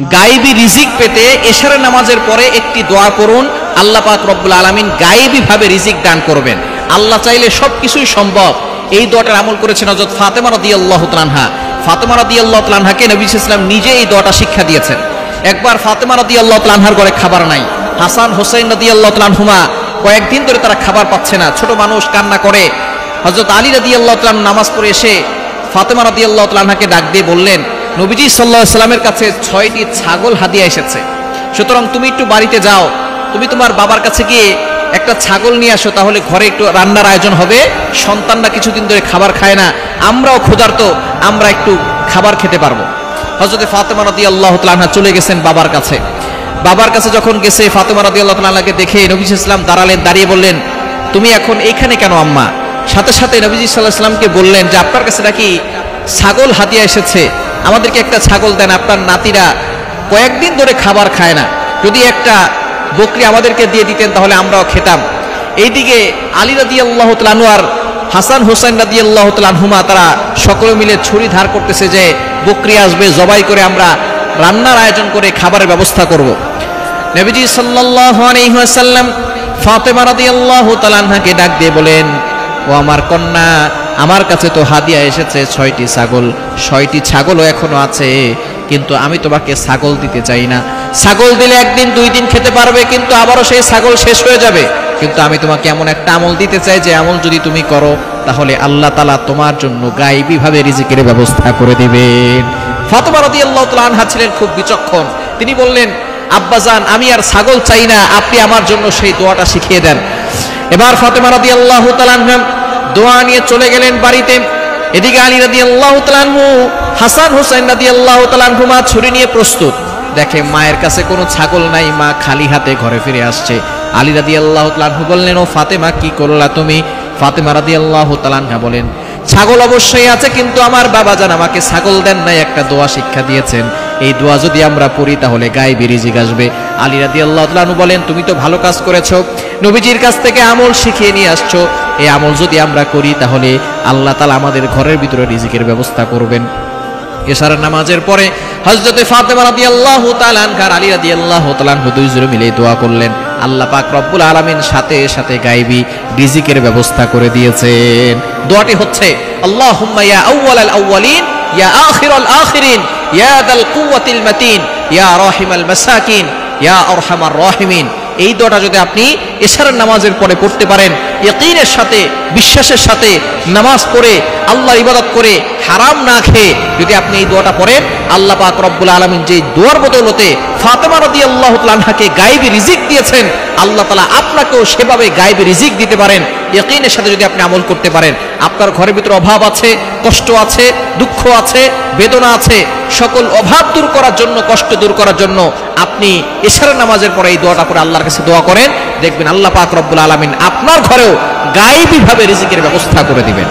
গায়েবী রিজিক পেতে এশারের নামাজের পরে একটি দোয়া করুন, আল্লাহ পাক রব্বুল আলামিন গায়েবী ভাবে রিজিক দান করবেন। আল্লাহ চাইলে সবকিছুই সম্ভব। এই দোয়াটার আমল করেছেন হযরত ফাতেমা রাদিয়াল্লাহু তাআলা আনহা। ফাতেমা রাদিয়াল্লাহু তাআলা আনহাকে নবী সাল্লাল্লাহু আলাইহি ওয়াসাল্লাম নিজে এই দোয়াটা শিক্ষা দিয়েছেন। একবার ফাতেমা রাদিয়াল্লাহু তাআলা আনহার ঘরে খাবার নাই। হাসান হোসেন রাদিয়াল্লাহু তাআলা আনহুমা কয়েকদিন ধরে তারা খাবার পাচ্ছে না, ছোট মানুষ কান্না করে। হযরত আলী রাদিয়াল্লাহু তাআলা নামাজ পড়ে এসে ফাতেমা রাদিয়াল্লাহু তাআলা আনহাকে ডাক দিয়ে বললেন, নবীজি সাল্লাল্লাহু আলাইহি ওয়াসাল্লামের কাছে 6টি ছাগল হাদিয়া এসেছে, সুতরাং তুমি একটু বাড়িতে যাও, তুমি তোমার বাবার কাছে গিয়ে একটা ছাগল নিয়ে আসো, তাহলে ঘরে একটু রান্নার আয়োজন হবে। সন্তানরা কিছুদিন ধরে খাবার খায় না, আমরাও ক্ষুধার্ত, আমরা একটু খাবার খেতে পারবো। হযরত ফাতেমা রাদিয়াল্লাহু তাআলা আনহা চলে গেছেন বাবার কাছে। বাবার কাছে যখন গেছে, ফাতেমা রাদিয়াল্লাহু তাআলা আনহাকে দেখে নবী সাল্লাল্লাহু আলাইহি ওয়াসাল্লাম দাঁড়ালেন, দাঁড়িয়ে বললেন, তুমি এখন এইখানে কেন আম্মা? সাথে সাথে নবীজি সাল্লাল্লাহু আলাইহি ওয়াসাল্লামকে বললেন যে আপনার কাছে নাকি ছাগল হাদিয়া এসেছে, আমাদেরকে একটা ছাগল দেন, আপনার নাতিরা কয়েকদিন ধরে খাবার খায় না, যদি একটা বকরি আমাদেরকে দিয়ে দিতেন তাহলে আমরাও খেতাম। এইদিকে আলী রাদিয়াল্লাহু তাআলা আনহু আর হাসান হোসেন রাদিয়াল্লাহু তাআলা আনহুমা তারা সকলে মিলে ছুরি ধার করতেছে যে বকরি আসবে, জবাই করে আমরা রান্নার আয়োজন করে খাবারের ব্যবস্থা করব। নবীজি সাল্লাল্লাহু আলাইহি ওয়াসাল্লাম ফাতেমা রাদিয়াল্লাহু তাআলা আনহাকে ডাক দিয়ে বলেন, ও আমার কন্যা, আমার কাছে তো হাদিয়া এসেছে 6টি ছাগল, 6টি ছাগলও এখনো আছে, কিন্তু আমি তোমাকে ছাগল দিতে চাই না। ছাগল দিলে একদিন 2 দিন খেতে পারবে, কিন্তু আবারও সেই ছাগল শেষ হয়ে যাবে। কিন্তু আমি তোমাকে এমন একটা আমল দিতে চাই যে আমল যদি তুমি করো তাহলে আল্লাহ তাআলা তোমার জন্য গায়েবী ভাবে রিজিকের ব্যবস্থা করে দিবেন। ফাতেমা রাদিয়াল্লাহু তাআলা আনহা ছিলেন খুব বিচক্ষণ। তিনি বললেন, আব্বাজান, আমি আর ছাগল চাই না, আপনি আমার জন্য সেই দোয়াটা শিখিয়ে দেন। এবার ফাতেমা রাদিয়াল্লাহু তাআলা আনহা দোয়া নিয়ে চলে গেলেন বাড়িতে। এদিকে আলী রাদিয়াল্লাহু তাআলা আনহু, হাসান হোসেন রাদিয়াল্লাহু তাআলা আনহুমা ছুরি নিয়ে প্রস্তুত। দেখে মায়ের কাছে কোনো ছাগল নাই, মা খালি হাতে ঘরে ফিরে আসছে। আলী রাদিয়াল্লাহু তাআলা আনহু বললেন, ও ফাতেমা, কি করলা তুমি? ফাতেমা রাদিয়াল্লাহু তাআলা আনহা বলেন, ছাগল অবশ্যই আছে, কিন্তু আমার বাবাজান আমাকে ছাগল দেন নাই, একটা দোয়া শিক্ষা দিয়েছেন, এই দোয়া যদি আমরা পড়ি তাহলে গায়েবী রিজিক আসবে। আলী রাদিয়াল্লাহু তাআলা আনহু বলেন, তুমি তো ভালো কাজ করেছো, নবীজির কাছ থেকে আমল শিখিয়ে নিয়ে আসছো, এই আমল যদি আমরা করি তাহলে আল্লাহ তাআলা আমাদের ঘরের ভিতরে রিজিকের ব্যবস্থা করবেন। এশারের নামাজের পরে হযরতে ফাতেমা রাদিয়াল্লাহু তাআলা আনহা আলী রাদিয়াল্লাহু তাআলা আনহু দুইজনে মিলে দোয়া করলেন। আল্লাহ পাক রব্বুল আলামিন সাথে সাথে গায়েবী রিজিকের ব্যবস্থা করে দিয়েছেন। দোয়াটি হচ্ছে, আল্লাহুম্মা ইয়া আউওয়ালাল আউওয়ালিন ইয়া আখিরাল আখিরিন ইয়া দাল কুওয়াতিল মাতিন ইয়া রাহিমাল মাসাকিন ইয়া আরহামার রাহিমিন। এই দোয়াটা যদি আপনি এশারের নামাজের পরে পড়তে পারেন, ইয়াকিনের সাথে, বিশ্বাসের সাথে নামাজ পড়ে আল্লাহর ইবাদত করে হারাম না খেয়ে যদি আপনি এই দোয়াটা পড়েন, আল্লাহ পাক রব্বুল আলামিন যে দোয়ার বদৌলতে ফাতেমা রাদিয়াল্লাহু তাআলা আনহাকে গায়েবী রিজিক দিয়েছেন, আল্লাহ তাআলা আপনাকেও সেভাবে গায়েবী রিজিক দিতে পারেন। ইয়াকিনের সাথে যদি আপনি আমল করতে পারেন, আপনার ঘরের ভিতরে অভাব আছে, কষ্ট আছে, দুঃখ আছে, বেদনা আছে, সকল অভাব দূর করার জন্য, কষ্ট দূর করার জন্য আপনি এশারের নামাজের পরে এই দোয়াটা পড়ে আল্লাহর কাছে দোয়া করেন, দেখবেন আল্লাহ পাক রব্বুল আলামিন আপনার ঘরেও গায়েবী ভাবে রিজিকের ব্যবস্থা করে দিবেন।